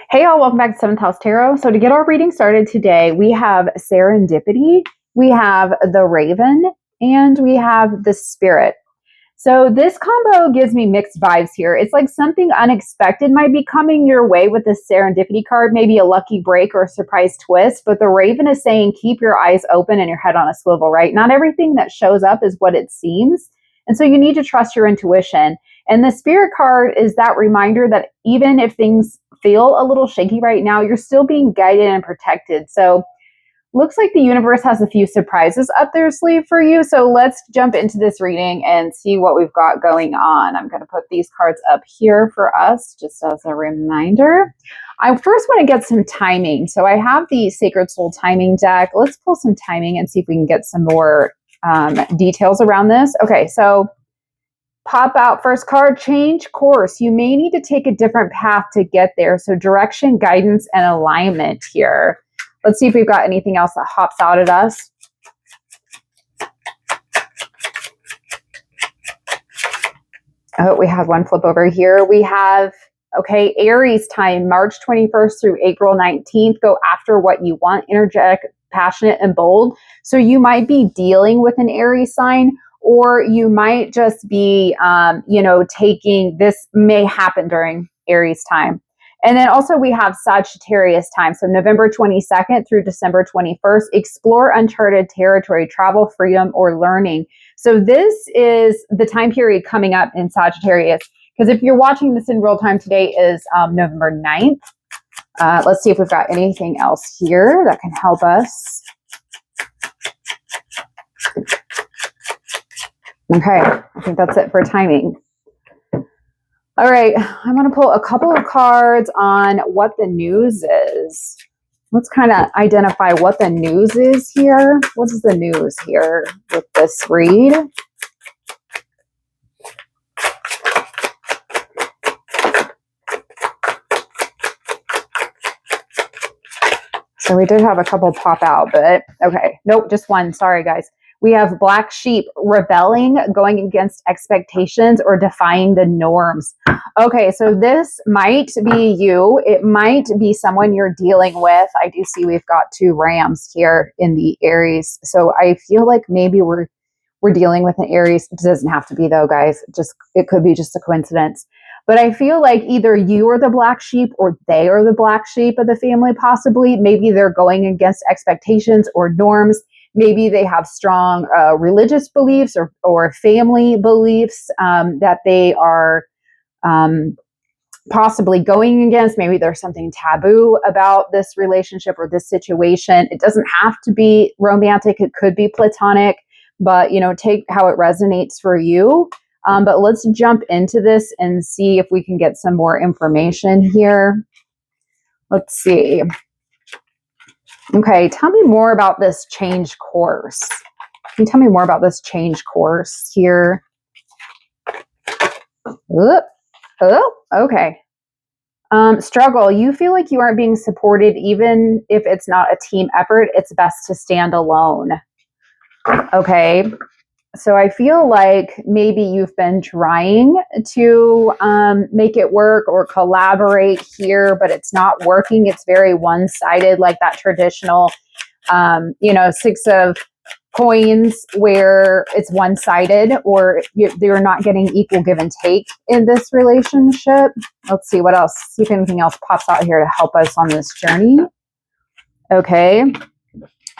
Hey, all, welcome back to Seventh House Tarot. So, to get our reading started today, we have Serendipity, we have the Raven, and we have the Spirit. So, this combo gives me mixed vibes here. It's like something unexpected might be coming your way with this Serendipity card, maybe a lucky break or a surprise twist. But the Raven is saying, keep your eyes open and your head on a swivel, right? Not everything that shows up is what it seems. And so, you need to trust your intuition. And the Spirit card is that reminder that even if things feel a little shaky right now, you're still being guided and protected. So looks like the universe has a few surprises up their sleeve for you. So let's jump into this reading and see what we've got going on. I'm going to put these cards up here for us just as a reminder. I first want to get some timing. So I have the Sacred Soul timing deck. Let's pull some timing and see if we can get some more details around this. Okay, so pop out first card, change course. You may need to take a different path to get there. So direction, guidance, and alignment here. Let's see if we've got anything else that hops out at us. Oh, we have one flip over here. We have, okay, Aries time, March 21st through April 19th. Go after what you want, energetic, passionate, and bold. So you might be dealing with an Aries sign, or you might just be, taking this may happen during Aries time. And then also we have Sagittarius time. So November 22nd through December 21st, explore uncharted territory, travel, freedom, or learning. So this is the time period coming up in Sagittarius. Because if you're watching this in real time, today is November 9th. Let's see if we've got anything else here that can help us. Okay, I think that's it for timing. All right, I'm going to pull a couple of cards on what the news is. Let's kind of identify what the news is here. What is the news here with this read? So we did have a couple pop out, but okay. Nope, just one. Sorry, guys. We have Black Sheep, rebelling, going against expectations, or defying the norms. Okay, so this might be you. It might be someone you're dealing with. I do see we've got two Rams here in the Aries. So I feel like maybe we're dealing with an Aries. It doesn't have to be though, guys. It could be just a coincidence. But I feel like either you are the black sheep or they are the black sheep of the family, possibly. Maybe they're going against expectations or norms. Maybe they have strong religious beliefs or family beliefs that they are possibly going against. Maybe there's something taboo about this relationship or this situation. It doesn't have to be romantic. It could be platonic, but, take how it resonates for you. But let's jump into this and see if we can get some more information here. Let's see. Okay, tell me more about this change course. Can you tell me more about this change course here? Okay. Struggle. You feel like you aren't being supported, even if it's not a team effort. It's best to stand alone. Okay. So I feel like maybe you've been trying to make it work or collaborate here, but it's not working. It's very one-sided, like that traditional, Six of Coins where it's one-sided, or you're not getting equal give and take in this relationship. Let's see what else. See if anything else pops out here to help us on this journey. Okay.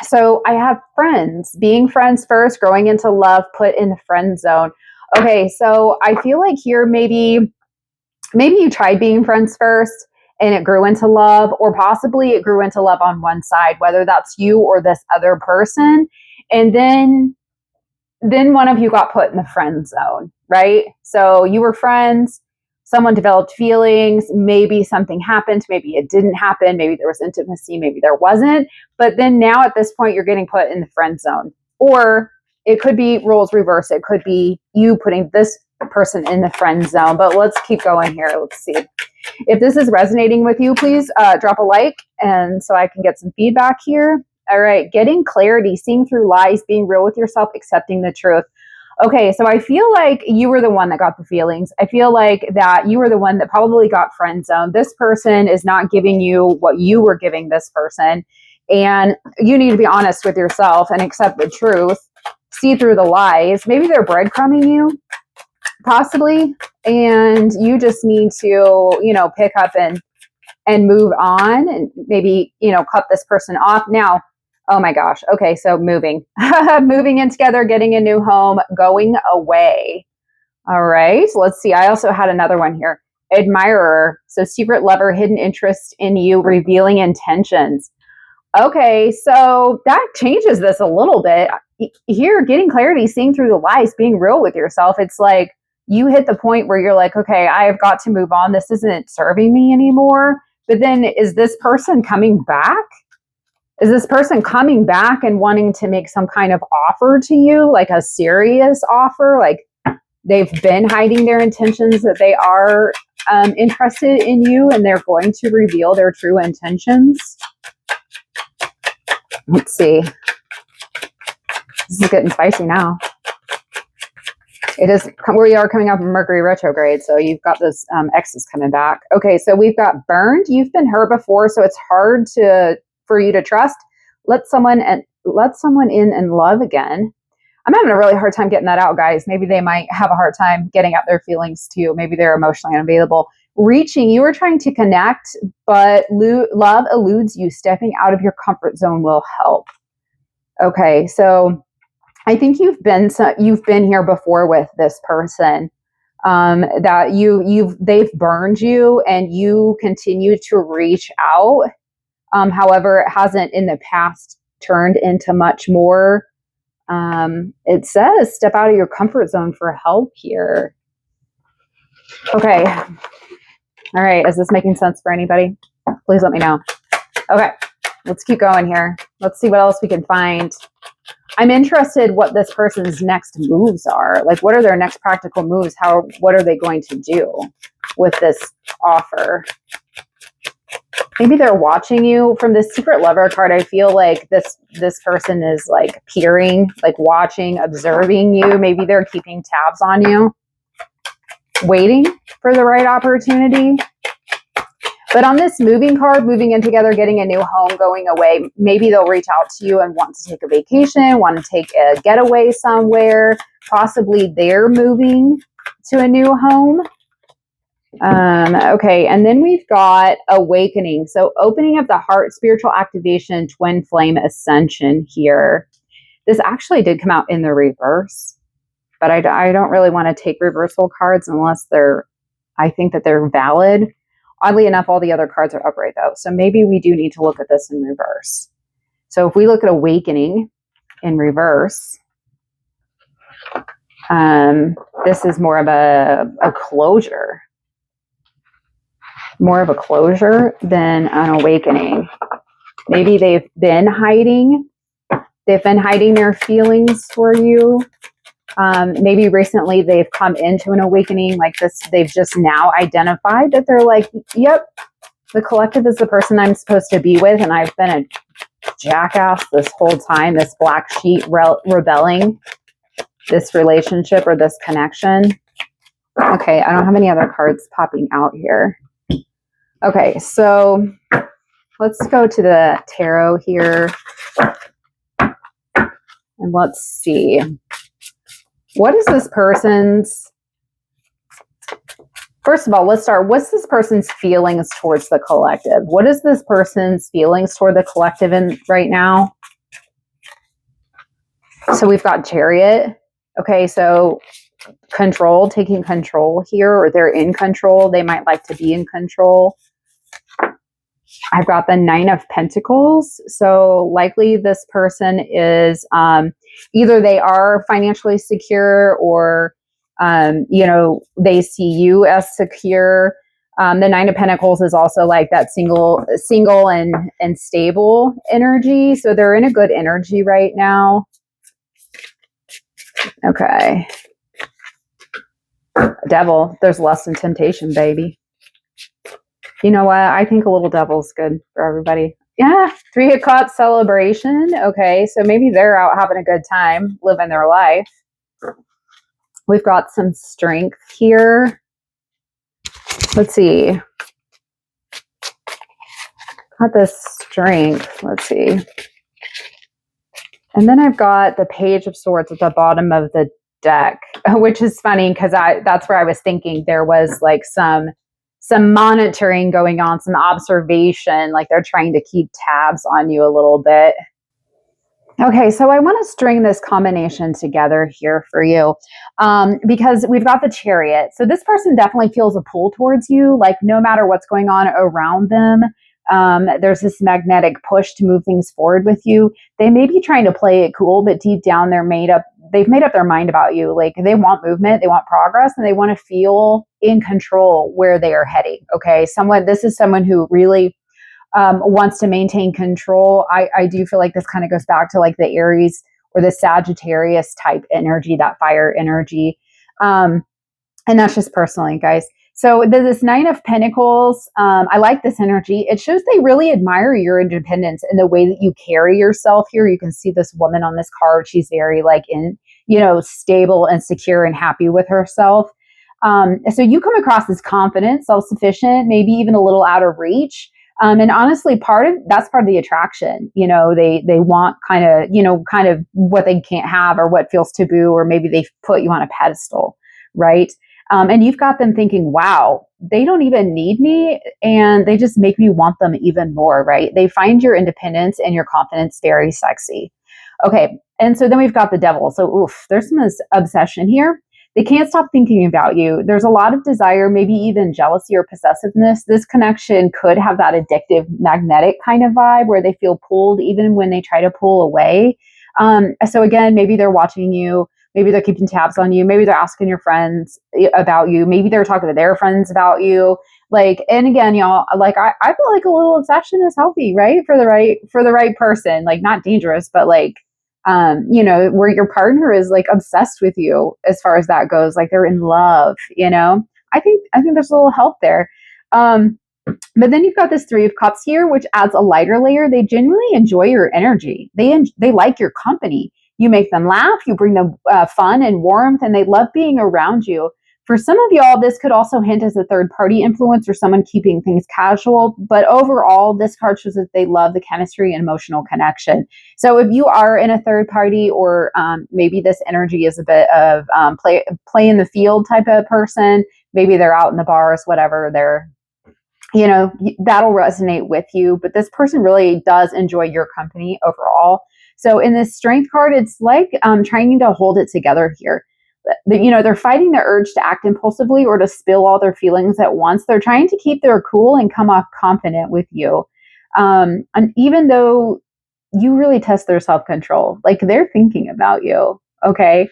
So I have friends, being friends first, growing into love, put in the friend zone. Okay, so I feel like here maybe you tried being friends first and it grew into love, or possibly it grew into love on one side, whether that's you or this other person. And then one of you got put in the friend zone, right? So you were friends. Someone developed feelings, maybe something happened, maybe it didn't happen, maybe there was intimacy, maybe there wasn't. But then now at this point, you're getting put in the friend zone. Or it could be roles reversed. It could be you putting this person in the friend zone. But let's keep going here. Let's see. If this is resonating with you, please drop a like, and so I can get some feedback here. All right, getting clarity, seeing through lies, being real with yourself, accepting the truth. Okay, so I feel like you were the one that got the feelings. I feel like that you were the one that probably got friend zoned. This person is not giving you what you were giving this person. And you need to be honest with yourself and accept the truth, see through the lies. Maybe they're breadcrumbing you, possibly. And you just need to, pick up and move on and maybe, cut this person off. Now, oh my gosh. Okay, so moving. Moving in together, getting a new home, going away. All right, let's see. I also had another one here. Admirer. So secret lover, hidden interest in you, revealing intentions. Okay, so that changes this a little bit. Here, getting clarity, seeing through the lies, being real with yourself. It's like you hit the point where you're like, okay, I have got to move on. This isn't serving me anymore. But then is this person coming back? Is this person coming back and wanting to make some kind of offer to you, like a serious offer? Like they've been hiding their intentions that they are interested in you and they're going to reveal their true intentions? Let's see. This is getting spicy now. It is, we are coming up in Mercury retrograde, so you've got those exes coming back. Okay, so we've got burned. You've been hurt before, so it's hard for you to trust. Let someone in and love again. I'm having a really hard time getting that out, guys. Maybe they might have a hard time getting out their feelings too. Maybe they're emotionally unavailable. Reaching, you are trying to connect, but love eludes you. Stepping out of your comfort zone will help. Okay, so I think you've been here before with this person. That they've burned you, and you continue to reach out. However, it hasn't in the past turned into much more. It says step out of your comfort zone for help here. Okay. All right. Is this making sense for anybody? Please let me know. Okay. Let's keep going here. Let's see what else we can find. I'm interested what this person's next moves are. Like, what are their next practical moves? What are they going to do with this offer? Maybe they're watching you. From this secret lover card, I feel like this person is like peering, like watching, observing you. Maybe they're keeping tabs on you, waiting for the right opportunity. But on this moving card, moving in together, getting a new home, going away, maybe they'll reach out to you and want to take a vacation, want to take a getaway somewhere. Possibly they're moving to a new home. Okay, and then we've got awakening. So opening of the heart, spiritual activation, twin flame ascension here. This actually did come out in the reverse, but I don't really want to take reversal cards unless I think that they're valid. Oddly enough, all the other cards are upright though. So maybe we do need to look at this in reverse. So if we look at awakening in reverse, this is more of a closure. More of a closure than an awakening. Maybe they've been hiding their feelings for you. Maybe recently they've come into an awakening like this. They've just now identified that they're like, yep, the collective is the person I'm supposed to be with. And I've been a jackass this whole time, this black sheep rebelling this relationship or this connection. Okay, I don't have any other cards popping out here. Okay, so let's go to the tarot here. And let's see. What is this person's... First of all, let's start. What's this person's feelings towards the collective? What is this person's feelings toward the collective right now? So we've got Chariot. Okay, so control, taking control here, or they're in control. They might like to be in control. I've got the Nine of Pentacles. So likely this person is either they are financially secure or, they see you as secure. The Nine of Pentacles is also like that single and stable energy. So they're in a good energy right now. Okay. Devil, there's lust and temptation, baby. You know what? I think a little devil's good for everybody. Yeah, 3 of Cups celebration. Okay, so maybe they're out having a good time, living their life. We've got some strength here. Let's see. Got this strength. Let's see. And then I've got the Page of Swords at the bottom of the deck, which is funny because that's where I was thinking there was like some monitoring going on, some observation, like they're trying to keep tabs on you a little bit. Okay, so I want to string this combination together here for you because we've got the Chariot. So this person definitely feels a pull towards you, like no matter what's going on around them, there's this magnetic push to move things forward with you. They may be trying to play it cool, but deep down they've made up their mind about you. Like they want movement, they want progress, and they want to feel in control where they are heading. Okay, this is someone who really wants to maintain control. I do feel like this kind of goes back to like the Aries or the Sagittarius type energy, that fire energy. And that's just personally, guys. So this Nine of Pentacles, I like this energy. It shows they really admire your independence and the way that you carry yourself here. You can see this woman on this card. She's very like stable and secure and happy with herself. So you come across as confident, self-sufficient, maybe even a little out of reach. And honestly, that's part of the attraction. They want kind of what they can't have or what feels taboo, or maybe they put you on a pedestal, right? And you've got them thinking, wow, they don't even need me, and they just make me want them even more, right? They find your independence and your confidence very sexy. Okay, and so then we've got the Devil. So there's some obsession here. They can't stop thinking about you. There's a lot of desire, maybe even jealousy or possessiveness. This connection could have that addictive, magnetic kind of vibe where they feel pulled even when they try to pull away. So again, maybe they're watching you. Maybe they're keeping tabs on you. Maybe they're asking your friends about you. Maybe they're talking to their friends about you. Like, and again, y'all, like I feel like a little obsession is healthy, right? For the right person, like not dangerous, but like, where your partner is like obsessed with you as far as that goes, like they're in love, I think there's a little help there. But then you've got this Three of Cups here, which adds a lighter layer. They genuinely enjoy your energy. They like your company. You make them laugh, you bring them fun and warmth, and they love being around you. For some of y'all, this could also hint as a third-party influence or someone keeping things casual. But overall, this card shows that they love the chemistry and emotional connection. So if you are in a third party, or maybe this energy is a bit of play in the field type of person, maybe they're out in the bars, whatever, that'll resonate with you. But this person really does enjoy your company overall. So in this Strength card, it's like trying to hold it together here. They're fighting the urge to act impulsively or to spill all their feelings at once. They're trying to keep their cool and come off confident with you. And even though you really test their self-control, like they're thinking about you, okay?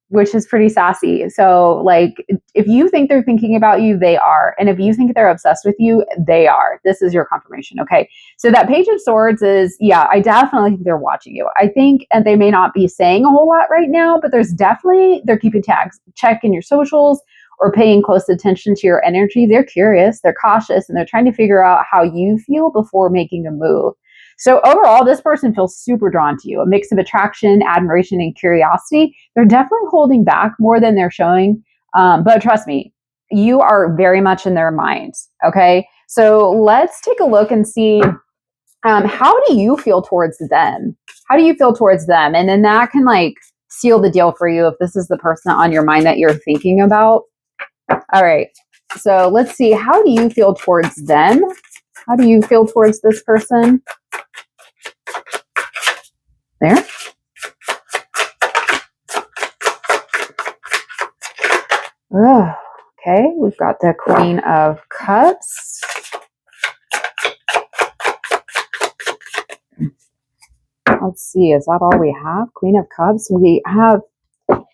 Which is pretty sassy. So like, if you think they're thinking about you, they are. And if you think they're obsessed with you, they are. This is your confirmation, okay? So that Page of Swords is, yeah, I definitely think they're watching you. I think, and they may not be saying a whole lot right now, but they're keeping tabs, checking your socials, or paying close attention to your energy. They're curious, they're cautious, and they're trying to figure out how you feel before making a move. So overall, this person feels super drawn to you, a mix of attraction, admiration, and curiosity. They're definitely holding back more than they're showing. But trust me, you are very much in their minds. Okay. So let's take a look and see, how do you feel towards them? How do you feel towards them? And then that can like seal the deal for you if this is the person on your mind that you're thinking about. All right. So let's see. How do you feel towards them? How do you feel towards this person? There. Oh, okay, we've got the Queen of Cups. Let's see, is that all we have? Queen of Cups. We have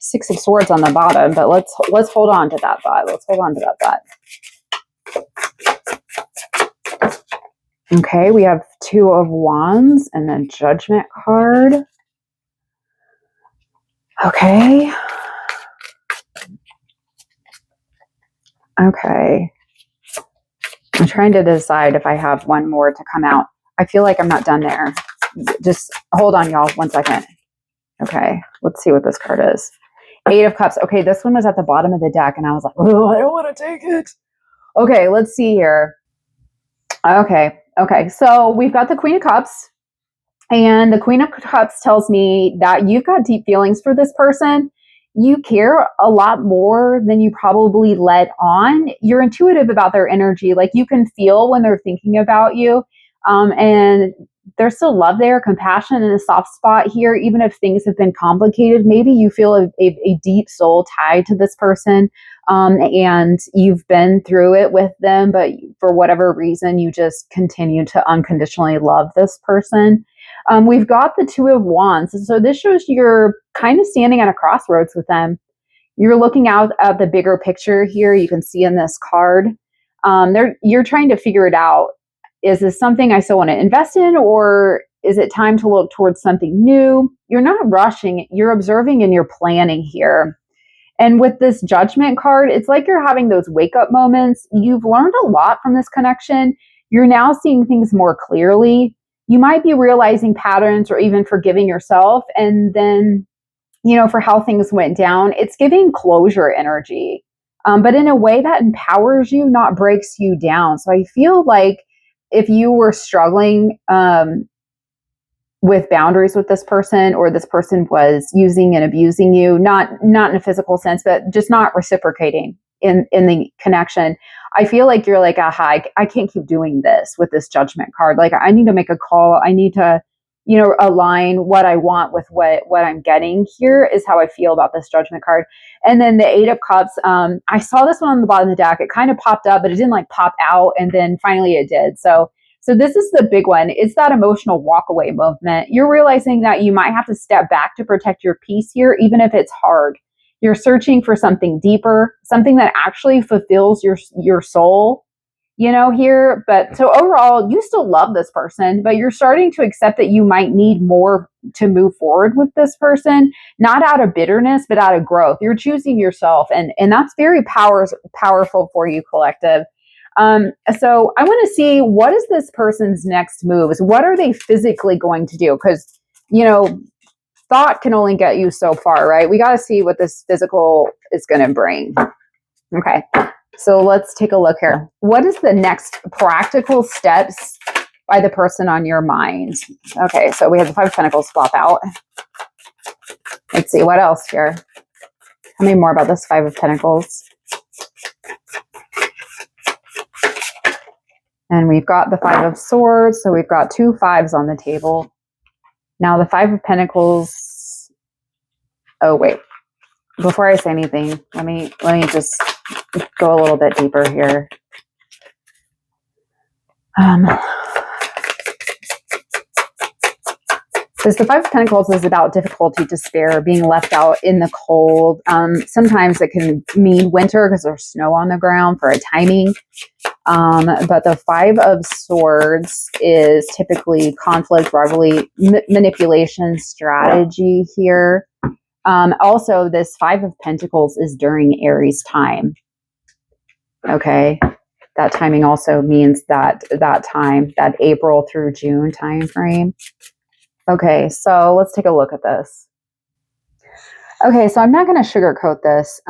Six of Swords on the bottom, but let's hold on to that thought. Let's hold on to that thought. Okay, we have Two of Wands and then Judgment card. Okay. Okay. I'm trying to decide if I have one more to come out. I feel like I'm not done there. Just hold on, y'all, 1 second. Okay, let's see what this card is. Eight of Cups. Okay, this one was at the bottom of the deck, and I was like, oh, I don't want to take it. Okay, let's see here. Okay, so we've got the Queen of Cups, and the Queen of Cups tells me that you've got deep feelings for this person. You care a lot more than you probably let on. You're intuitive about their energy. Like, you can feel when they're thinking about you. And there's still love there, compassion, and a soft spot here, even if things have been complicated. Maybe you feel a deep soul tie to this person, and you've been through it with them, but for whatever reason, you just continue to unconditionally love this person. We've got the Two of Wands. So this shows you're kind of standing at a crossroads with them. You're looking out at the bigger picture here. You can see in this card. You're trying to figure it out. Is this something I still want to invest in, or is it time to look towards something new? You're not rushing. You're observing and you're planning here. And with this Judgment card, it's like you're having those wake up moments. You've learned a lot from this connection. You're now seeing things more clearly. You might be realizing patterns or even forgiving yourself. And then, for how things went down, it's giving closure energy, but in a way that empowers you, not breaks you down. So I feel like if you were struggling with boundaries with this person, or this person was using and abusing you, not in a physical sense, but just not reciprocating in the connection, I feel like you're like, aha, I can't keep doing this with this Judgment card. Like, I need to make a call. I need to, align what I want with what I'm getting here, is how I feel about this Judgment card. And then the Eight of Cups, I saw this one on the bottom of the deck. It kind of popped up, but it didn't like pop out. And then finally it did. So this is the big one. It's that emotional walk away movement. You're realizing that you might have to step back to protect your peace here, even if it's hard. You're searching for something deeper, something that actually fulfills your soul, here. But so overall, you still love this person, but you're starting to accept that you might need more to move forward with this person, not out of bitterness, but out of growth. You're choosing yourself, and that's very powerful for you, collective. So I want to see, what is this person's next moves? What are they physically going to do? Because, thought can only get you so far, right? We got to see what this physical is going to bring. Okay. So let's take a look here. What is the next practical steps by the person on your mind? Okay. So we have the Five of Pentacles flop out. Let's see what else here. Tell me more about this Five of Pentacles. And we've got the Five of Swords. So we've got two fives on the table. Now the Five of Pentacles. Oh, wait. Before I say anything, let me just go a little bit deeper here. Because the Five of Pentacles is about difficulty, despair, being left out in the cold. Sometimes it can mean winter because there's snow on the ground for a timing. But the Five of Swords is typically conflict, rivalry, manipulation, strategy here. Also, this Five of Pentacles is during Aries time. Okay. That timing also means that time, that April through June time frame. Okay, so let's take a look at this. Okay, so I'm not going to sugarcoat this.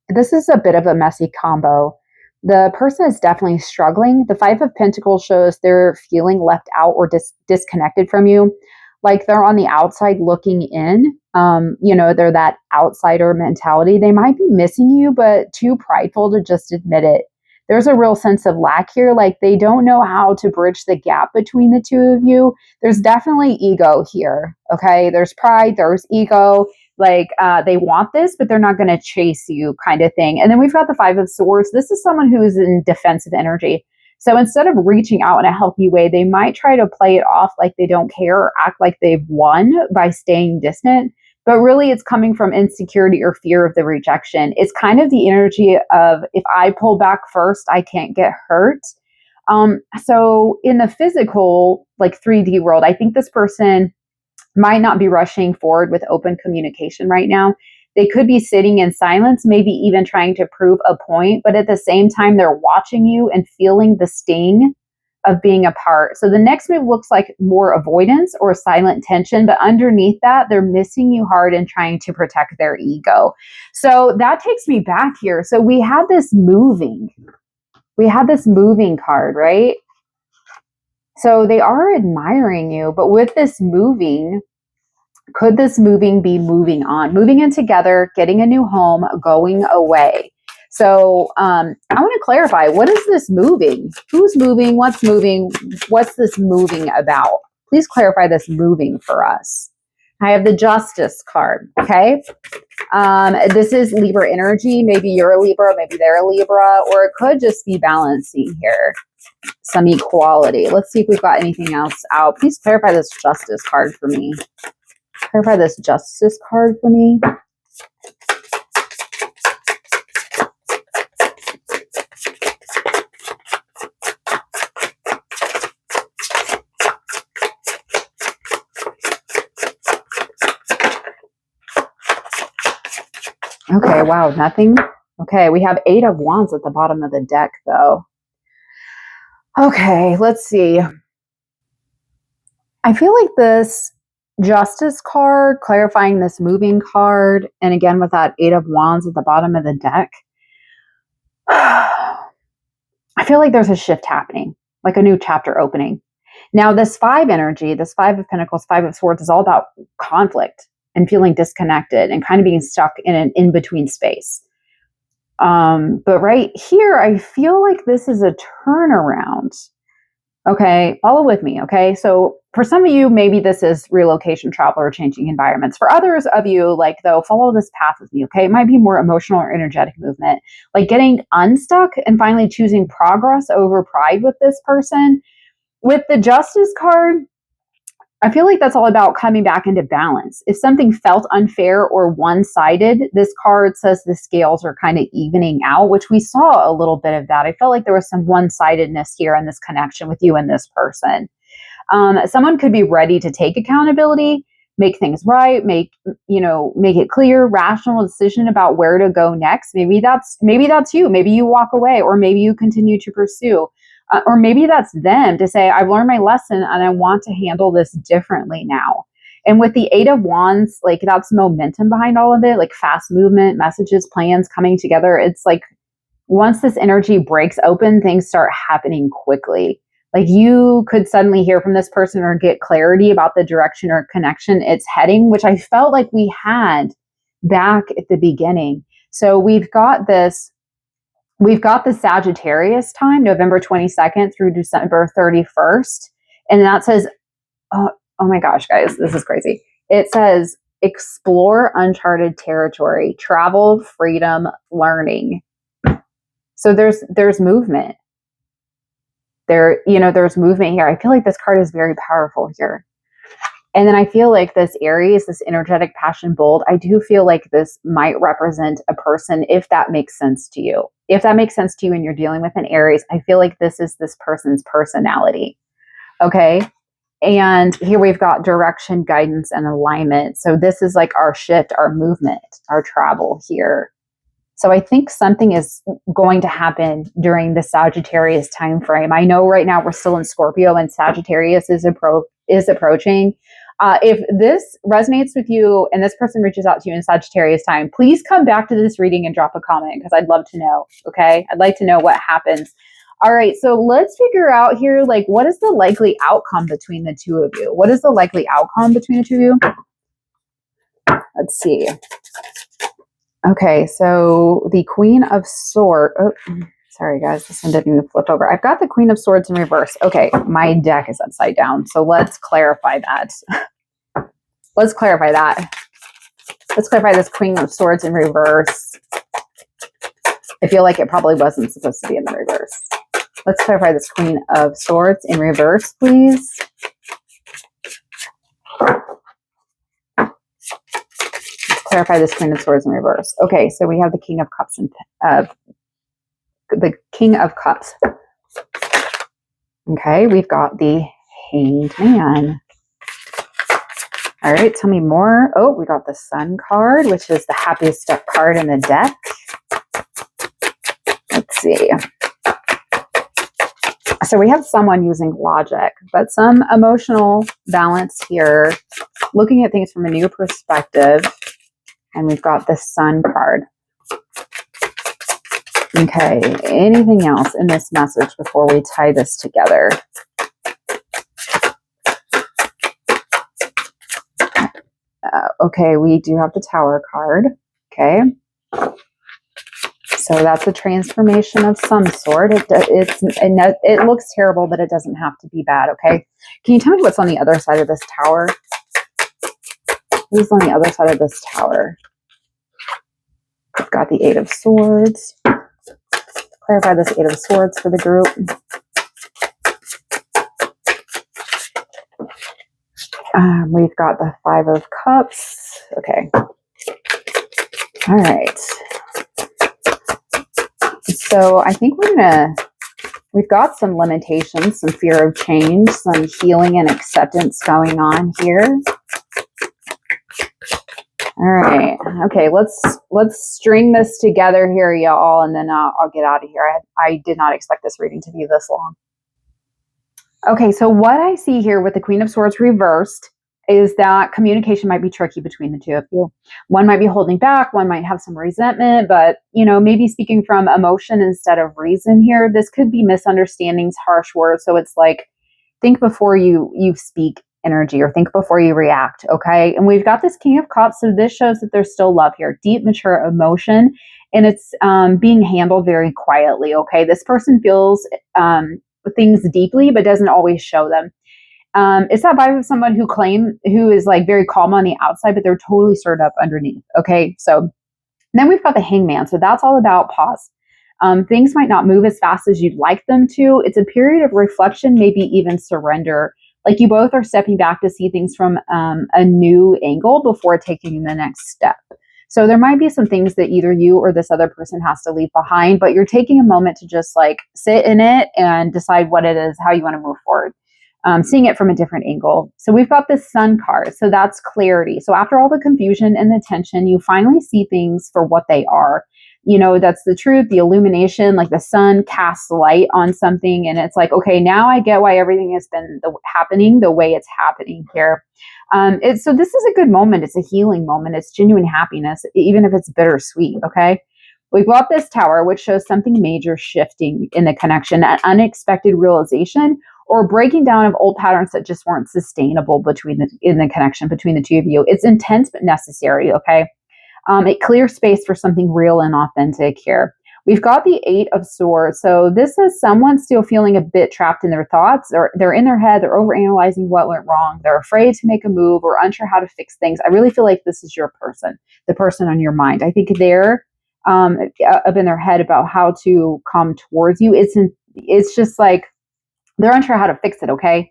This is a bit of a messy combo. The person is definitely struggling. The Five of Pentacles shows they're feeling left out or disconnected from you. Like they're on the outside looking in. They're that outsider mentality. They might be missing you, but too prideful to just admit it. There's a real sense of lack here. Like they don't know how to bridge the gap between the two of you. There's definitely ego here. Okay. There's pride, there's ego. Like they want this, but they're not going to chase you, kind of thing. And then we've got the Five of Swords. This is someone who is in defensive energy. So instead of reaching out in a healthy way, they might try to play it off like they don't care or act like they've won by staying distant. But really, it's coming from insecurity or fear of the rejection. It's kind of the energy of, if I pull back first, I can't get hurt. So in the physical, like 3D world, I think this person might not be rushing forward with open communication right now. They could be sitting in silence, maybe even trying to prove a point, but at the same time, they're watching you and feeling the sting of being apart. So the next move looks like more avoidance or silent tension, but underneath that, they're missing you hard and trying to protect their ego. So that takes me back here. So we had this moving card, right? So they are admiring you, but with this moving, could this moving be moving on, moving in together, getting a new home, going away? So I want to clarify, what is this moving? Who's moving? What's moving? What's this moving about? Please clarify this moving for us. I have the Justice card, okay? This is Libra energy. Maybe you're a Libra, maybe they're a Libra, or it could just be balancing here. Some equality. Let's see if we've got anything else out. Please clarify this Justice card for me. Clarify this Justice card for me. Okay, wow, nothing. Okay, we have 8 of Wands at the bottom of the deck, though. Okay, let's see. I feel like this Justice card, clarifying this moving card, and again with that 8 of Wands at the bottom of the deck, I feel like there's a shift happening, like a new chapter opening. Now, this 5 energy, this 5 of Pentacles, 5 of Swords is all about conflict and feeling disconnected and kind of being stuck in an in-between space. But right here, I feel like this is a turnaround. Okay, follow with me, okay? So for some of you, maybe this is relocation, travel, or changing environments. For others of you, like, though, follow this path with me, okay? It might be more emotional or energetic movement, like getting unstuck and finally choosing progress over pride with this person. With the Justice card, I feel like that's all about coming back into balance. If something felt unfair or one-sided, this card says the scales are kind of evening out, which we saw a little bit of that. I felt like there was some one-sidedness here in this connection with you and this person. Someone could be ready to take accountability, make things right, make it clear, rational decision about where to go next. Maybe that's you. Maybe you walk away, or maybe you continue to pursue. Or maybe that's them to say, I've learned my lesson and I want to handle this differently now. And with the 8 of Wands, like, that's momentum behind all of it, like fast movement, messages, plans coming together. It's like once this energy breaks open, things start happening quickly. Like, you could suddenly hear from this person or get clarity about the direction or connection it's heading, which I felt like we had back at the beginning. So we've got the Sagittarius time, November 22nd through December 31st. And that says, oh my gosh, guys, this is crazy. It says, explore uncharted territory, travel, freedom, learning. So there's movement. There's movement here. I feel like this card is very powerful here. And then I feel like this Aries, this energetic passion bold, I do feel like this might represent a person, if that makes sense to you. If that makes sense to you and you're dealing with an Aries, I feel like this is this person's personality. Okay. And here we've got direction, guidance, and alignment. So this is like our shift, our movement, our travel here. So I think something is going to happen during the Sagittarius time frame. I know right now we're still in Scorpio and Sagittarius is approaching. If this resonates with you and this person reaches out to you in Sagittarius time, please come back to this reading and drop a comment, because I'd love to know, okay? I'd like to know what happens. All right, so let's figure out here, like, what is the likely outcome between the two of you? What is the likely outcome between the two of you? Let's see. Okay, so the Queen of Swords. Oh, sorry, guys. This one didn't even flip over. I've got the Queen of Swords in reverse. Okay, my deck is upside down. So let's clarify that. Let's clarify that. Let's clarify this Queen of Swords in reverse. I feel like it probably wasn't supposed to be in the reverse. Let's clarify this Queen of Swords in reverse, please. Clarify this Queen of Swords in reverse. Okay, so we have the King of Cups and the King of Cups. Okay, we've got the Hanged Man. All right, tell me more. Oh, we got the Sun card, which is the happiest card in the deck. Let's see. So we have someone using logic, but some emotional balance here, looking at things from a new perspective. And we've got the Sun card. Okay, anything else in this message before we tie this together? Okay, we do have the Tower card. Okay. So that's a transformation of some sort. It looks terrible, but it doesn't have to be bad, okay? Can you tell me what's on the other side of this tower? Who's on the other side of this tower? We've got the Eight of Swords. Clarify this Eight of Swords for the group. We've got the Five of Cups. Okay. All right. So I think we've got some limitations, some fear of change, some healing and acceptance going on here. All right. Okay, let's string this together here, y'all, and then I'll get out of here. I did not expect this reading to be this long. Okay, so what I see here with the Queen of Swords reversed is that communication might be tricky between the two of you. One might be holding back, one might have some resentment, but, maybe speaking from emotion instead of reason here. This could be misunderstandings, harsh words. So it's like, think before you speak energy, or think before you react, okay? And we've got this King of Cups, so this shows that there's still love here, deep, mature emotion, and it's being handled very quietly, okay? This person feels things deeply, but doesn't always show them. It's that vibe of someone who is like very calm on the outside, but they're totally stirred up underneath. Okay. So then we've got the Hangman. So that's all about pause. Things might not move as fast as you'd like them to. It's a period of reflection, maybe even surrender. Like you both are stepping back to see things from a new angle before taking the next step. So there might be some things that either you or this other person has to leave behind, but you're taking a moment to just like sit in it and decide what it is, how you want to move forward. Seeing it from a different angle. So we've got this Sun card. So that's clarity. So after all the confusion and the tension, you finally see things for what they are. That's the truth, the illumination, like the sun casts light on something. And it's like, okay, now I get why everything has been happening the way it's happening here. So this is a good moment. It's a healing moment. It's genuine happiness, even if it's bittersweet. Okay. We've got this Tower, which shows something major shifting in the connection, an unexpected realization, or breaking down of old patterns that just weren't sustainable in the connection between the two of you. It's intense but necessary, okay? It clears space for something real and authentic here. We've got the Eight of Swords. So this is someone still feeling a bit trapped in their thoughts, or they're in their head, they're overanalyzing what went wrong, they're afraid to make a move or unsure how to fix things. I really feel like this is your person, the person on your mind. I think they're up in their head about how to come towards you. It's just like, they're unsure how to fix it, okay?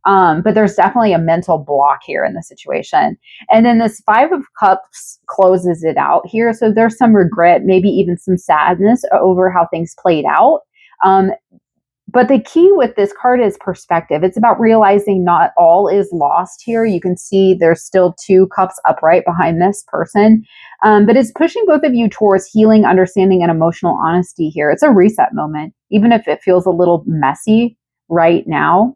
But there's definitely a mental block here in the situation. And then this Five of Cups closes it out here. So there's some regret, maybe even some sadness over how things played out. But the key with this card is perspective. It's about realizing not all is lost here. You can see there's still two cups upright behind this person. But it's pushing both of you towards healing, understanding, and emotional honesty here. It's a reset moment, even if it feels a little messy right now.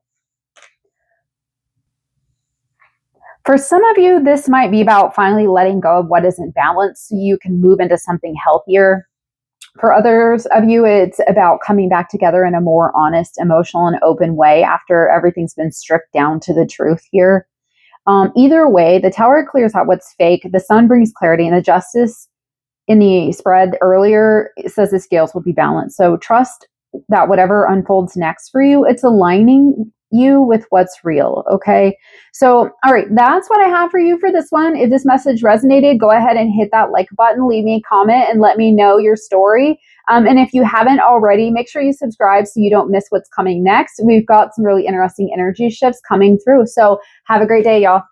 For some of you, this might be about finally letting go of what isn't balanced so you can move into something healthier. For others of you, it's about coming back together in a more honest, emotional, and open way after everything's been stripped down to the truth here. Either way, the Tower clears out what's fake, the Sun brings clarity, and the Justice in the spread earlier says the scales will be balanced. So trust that whatever unfolds next for you, it's aligning you with what's real. Okay. So, all right, that's what I have for you for this one. If this message resonated, go ahead and hit that like button, leave me a comment, and let me know your story. And if you haven't already, make sure you subscribe so you don't miss what's coming next. We've got some really interesting energy shifts coming through. So have a great day, y'all.